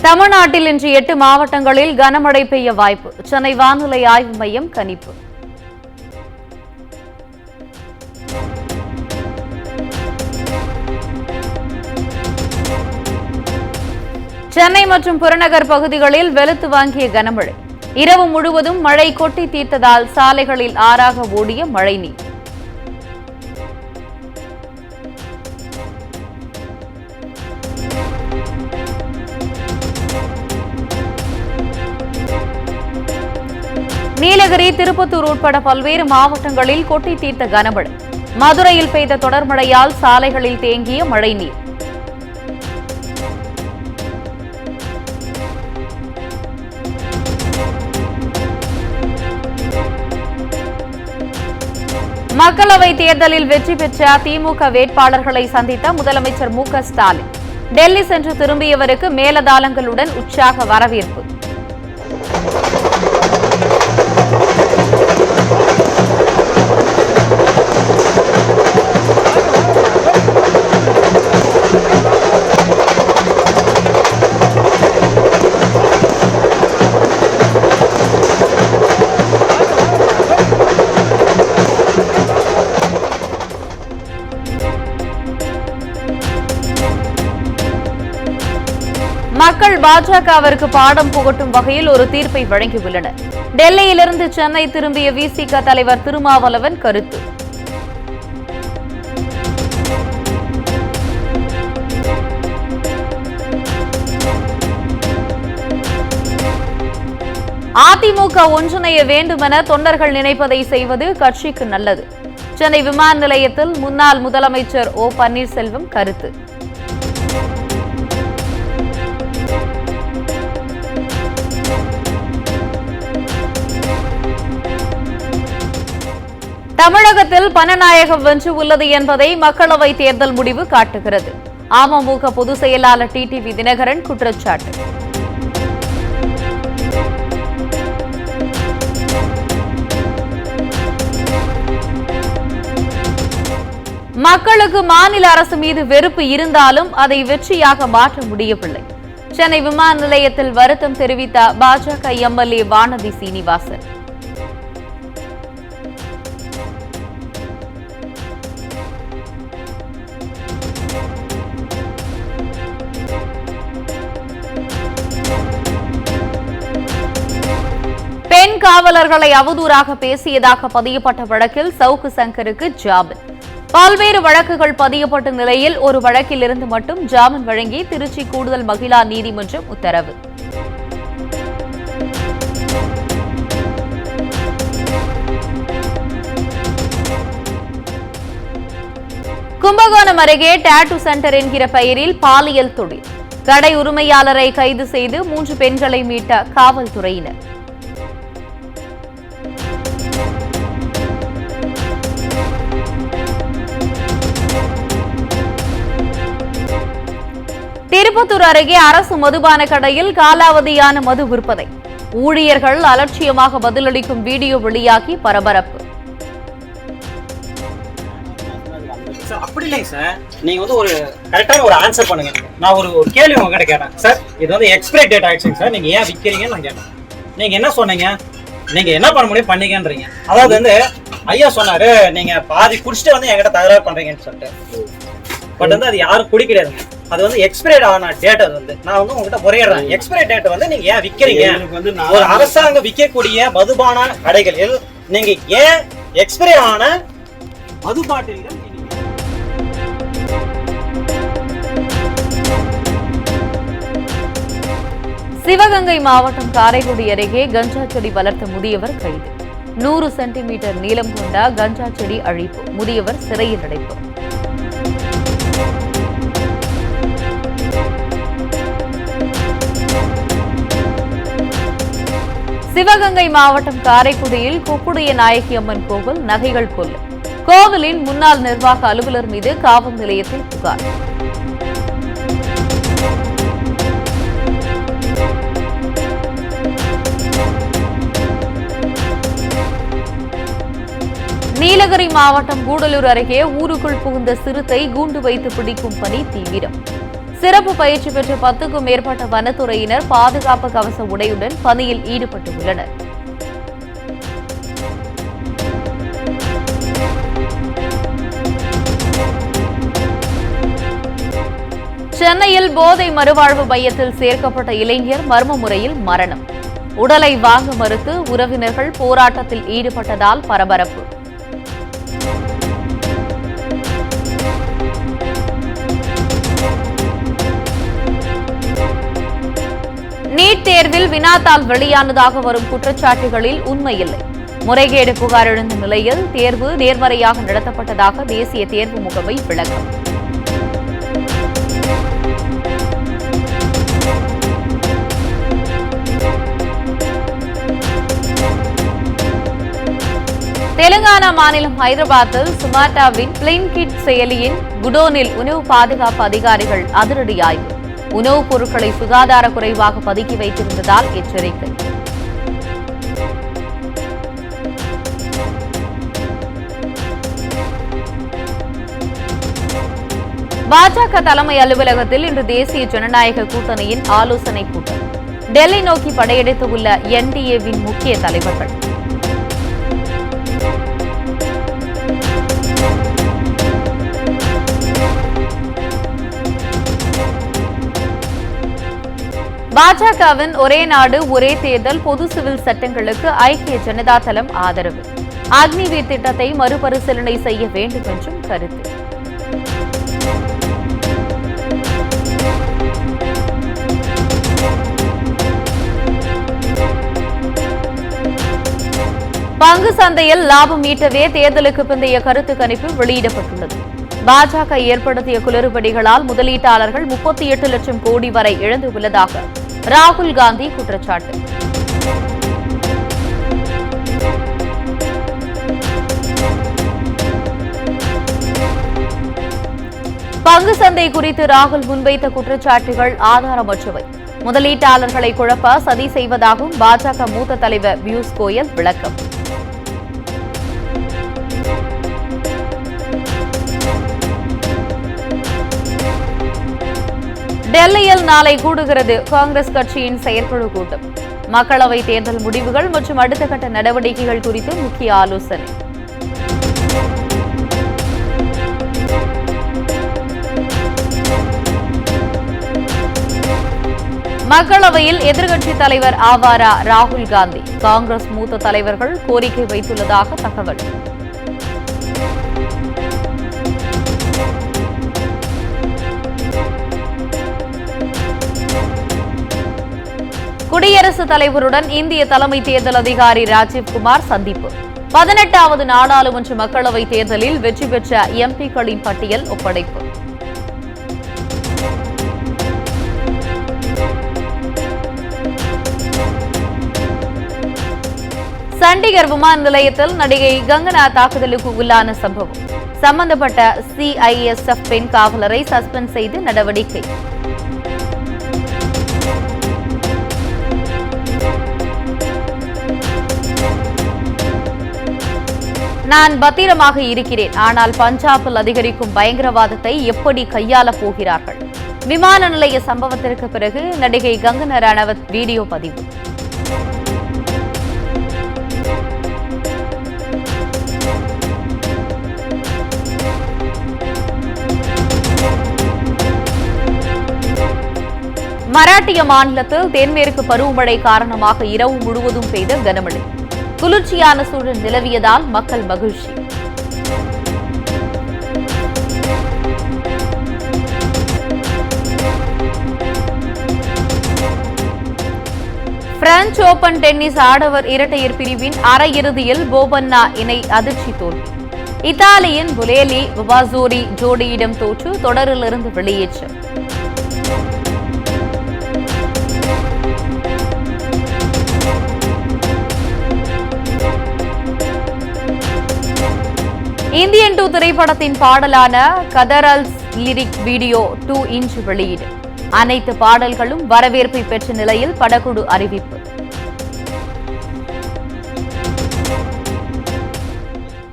தமிழ்நாட்டில் இன்று 8 மாவட்டங்களில் கனமழை பெய்ய வாய்ப்பு. சென்னை வானிலை ஆய்வு மையம் கணிப்பு. சென்னை மற்றும் புறநகர் பகுதிகளில் வெளுத்து வாங்கிய கனமழை. இரவு முழுவதும் மழை கொட்டி தீர்த்ததால் சாலைகளில் ஆறாக ஓடிய மழைநீர். நீலகிரி, திருப்பத்தூர் உட்பட பல்வேறு மாவட்டங்களில் கொட்டி தீர்த்த கனமழை. மதுரையில் பெய்த தொடர் மழையால் சாலைகளில் தேங்கிய மழைநீர். மக்களவைத் தேர்தலில் வெற்றி பெற்ற திமுக வேட்பாளர்களை சந்தித்த முதலமைச்சர் மு.க.ஸ்டாலின் டெல்லி சென்று திரும்பியவருக்கு மேலதாளங்களுடன் உற்சாக வரவேற்பு. மக்கள் பாஜகவிற்கு பாடம் புகட்டும் வகையில் ஒரு தீர்ப்பை வழங்கியுள்ளனர். டெல்லியிலிருந்து சென்னை திரும்பிய விசிக தலைவர் திருமாவளவன் கருத்து. அதிமுக ஒன்றிணைய வேண்டுமென தொண்டர்கள் நினைப்பதை செய்வது கட்சிக்கு நல்லது. சென்னை விமான நிலையத்தில் முன்னாள் முதலமைச்சர் ஓ பன்னீர்செல்வம் கருத்து. தமிழகத்தில் பணநாயகம் வென்று உள்ளது என்பதை மக்களவைத் தேர்தல் முடிவு காட்டுகிறது. அமமுக பொதுச் செயலாளர் டிடிவி தினகரன் குற்றச்சாட்டு. மக்களுக்கு மாநில அரசு மீது வெறுப்பு இருந்தாலும் அதை வெற்றியாக மாற்ற முடியவில்லை. சென்னை விமான நிலையத்தில் வருத்தம் தெரிவித்த பாஜக எம்எல்ஏ வானதி சீனிவாசன். பெண் காவலர்களை அவதூறாக பேசியதாக பதியப்பட்ட வழக்கில் சவுக்கு சங்கருக்கு ஜாமீன். பல்வேறு வழக்குகள் பதியப்பட்ட நிலையில் ஒரு வழக்கில் இருந்து மட்டும் ஜாமீன் வழங்கி திருச்சி கூடுதல் மகிழா நீதிமன்றம் உத்தரவு. கும்பகோணம் அருகே டாட்டூ சென்டர் என்கிற பெயரில் பாலியல் தொழில். கடை உரிமையாளரை கைது செய்து 3 பெண்களை மீட்ட காவல்துறையினர். திருப்பத்தூர் அருகே அரசு மதுபான கடையில் காலாவதியான மது விற்பனை. ஊழியர்கள் அலட்சியமாக பதிலளிக்கும் வீடியோ வெளியாகி பரபரப்பு. அப்படி இல்லைங்க சார், நீங்க ஒரு கரெக்டான ஒரு ஆன்சர் பண்ணுங்க. நான் ஒரு கேள்வி உங்ககிட்ட கேட்டேன் சார். இது எக்ஸ்பைரி டேட் ஆயிடுச்சுங்க சார், நீங்க ஏன் விற்கிறீங்கன்னு நான் கேட்டேன். நீங்க என்ன சொன்னீங்க? நீங்க என்ன பண்ண முடியும் பண்ணீங்கன்றீங்க. அதாவது ஐயா சொன்னாரு, நீங்க பாதி குடிச்சிட்டு என்கிட்ட தகராறு பண்றீங்கன்னு சொல்லிட்டு. பட் அது யாரும் குடிக்கிறாருங்க. அது எக்ஸ்பைரி ஆன டேட். அது நான் உங்ககிட்ட முறையிடுறேன். எக்ஸ்பைரி டேட் நீங்க ஏன் விற்கிறீங்க? ஒரு அரசாங்கம் விற்கக்கூடிய மதுபான கடைகளில் நீங்க ஏன் எக்ஸ்பைரி ஆன மது பாட்டில்கள்? சிவகங்கை மாவட்டம் காரைக்குடி அருகே கஞ்சா செடி வளர்த்த முதியவர் கைது. 100 சென்டிமீட்டர் நீளம் கொண்ட கஞ்சா செடி அழிப்பு. முதியவர் சிறையில் அடைப்பு. சிவகங்கை மாவட்டம் காரைக்குடியில் குப்புடைய நாயகி அம்மன் கோவில் நகைகள் கொள்ளை. கோவிலின் முன்னாள் நிர்வாக அலுவலர் மீது காவல் நிலையத்தில் புகார். நீலகிரி மாவட்டம் கூடலூர் அருகே ஊருக்குள் புகுந்த சிறுத்தை கூண்டு வைத்து பிடிக்கும் பணி தீவிரம். சிறப்பு பயிற்சி பெற்ற 10க்கும் மேற்பட்ட வனத்துறையினர் பாதுகாப்பு கவச உடையுடன் பணியில் ஈடுபட்டுள்ளனர். சென்னையில் போதை மறுவாழ்வு மையத்தில் சேர்க்கப்பட்ட இளைஞர் மர்ம முறையில் மரணம். உடலை வாங்க மறுத்து உறவினர்கள் போராட்டத்தில் ஈடுபட்டதால் பரபரப்பு. நீட் தேர்வில் வினாத்தாள் வெளியானதாக வரும் குற்றச்சாட்டுகளில் உண்மையில்லை. முறைகேடு புகார் எழுந்த நிலையில் தேர்வு நேர்மறையாக நடத்தப்பட்டதாக தேசிய தேர்வு முகமை விளக்கம். தெலுங்கானா மாநிலம் ஹைதராபாத்தில் சுமாட்டாவின் பிளின்கிட் செயலியின் குடோனில் உணவு பாதுகாப்பு அதிகாரிகள் அதிரடி ஆய்வு. உணவுப் பொருட்களை சுகாதார குறைவாக பதுக்கி வைத்திருந்ததால் எச்சரிக்கை. பாஜக தலைமை அலுவலகத்தில் இன்று தேசிய ஜனநாயக கூட்டணியின் ஆலோசனைக் கூட்டம். டெல்லி நோக்கி படையெடுத்துள்ள என்டிஏவின் முக்கிய தலைவர்கள். பாஜகவின் ஒரே நாடு ஒரே தேர்தல் பொது சிவில் சட்டங்களுக்கு ஐக்கிய ஜனதா தளம் ஆதரவு. அக்னிவீர் திட்டத்தை மறுபரிசீலனை செய்ய வேண்டும் என்றும் கருத்து. பங்கு சந்தையில் லாபம் ஈட்டவே தேர்தலுக்கு பிந்தைய கருத்து கணிப்பு வெளியிடப்பட்டுள்ளது. பாஜக ஏற்படுத்திய குளறுபடிகளால் முதலீட்டாளர்கள் 38 லட்சம் கோடி வரை இழந்துள்ளதாக ராகுல் காந்தி குற்றச்சாட்டு. பங்கு சந்தை குறித்து ராகுல் முன்வைத்த குற்றச்சாட்டுகள் ஆதாரமற்றவை. முதலீட்டாளர்களை குழப்ப சதி செய்வதாகவும் பாஜக மூத்த தலைவர் பியூஷ் கோயல் விளக்கம். டெல்லியில் நாளை கூடுகிறது காங்கிரஸ் கட்சியின் செயற்குழு கூட்டம். மக்களவைத் தேர்தல் முடிவுகள் மற்றும் அடுத்த கட்ட நடவடிக்கைகள் குறித்து முக்கிய ஆலோசனை. மக்களவையில் எதிர்க்கட்சித் தலைவர் ஆவாரா ராகுல் காந்தி? காங்கிரஸ் மூத்த தலைவர்கள் கோரிக்கை வைத்துள்ளதாக தகவல். குடியரசுத் தலைவருடன் இந்திய தலைமை தேர்தல் அதிகாரி ராஜீவ்குமார் சந்திப்பு. 18வது நாடாளுமன்ற மக்களவைத் தேர்தலில் வெற்றி பெற்ற எம்பிக்களின் பட்டியல் ஒப்படைப்பு. சண்டிகர் விமான நிலையத்தில் நடிகை கங்கனா தாக்குதலுக்கு உள்ளான சம்பவம். சம்பந்தப்பட்ட சிஐஎஸ்எஃப் பெண் காவலரை சஸ்பெண்ட் செய்து நடவடிக்கை. நான் பத்திரமாக இருக்கிறேன், ஆனால் பஞ்சாபில் அதிகரிக்கும் பயங்கரவாதத்தை எப்படி கையாளப் போகிறார்கள்? விமான நிலைய சம்பவத்திற்கு பிறகு நடிகை கங்கனா ரணவத் வீடியோ பதிவு. மராட்டிய மாநிலத்தில் தென்மேற்கு பருவமழை காரணமாக இரவு முழுவதும் பெய்த கனமழை. குளிர்ச்சியான சூழல் நிலவியதால் மக்கள் மகிழ்ச்சி. பிரெஞ்சு ஓபன் டென்னிஸ் ஆடவர் இரட்டையர் பிரிவின் அரையிறுதியில் போபன்னா இணை அதிர்ச்சி தோல்வி. இத்தாலியின் புலேலி வபாசோரி ஜோடியிடம் தோற்று தொடரிலிருந்து வெளியேற்றம். இந்தியன் 2 திரைப்படத்தின் பாடலான கதரல்ஸ் லிரிக் வீடியோ 2 இன்ச் வெளியீடு. அனைத்து பாடல்களும் வரவேற்பை பெற்ற நிலையில் படக்குழு அறிவிப்பு.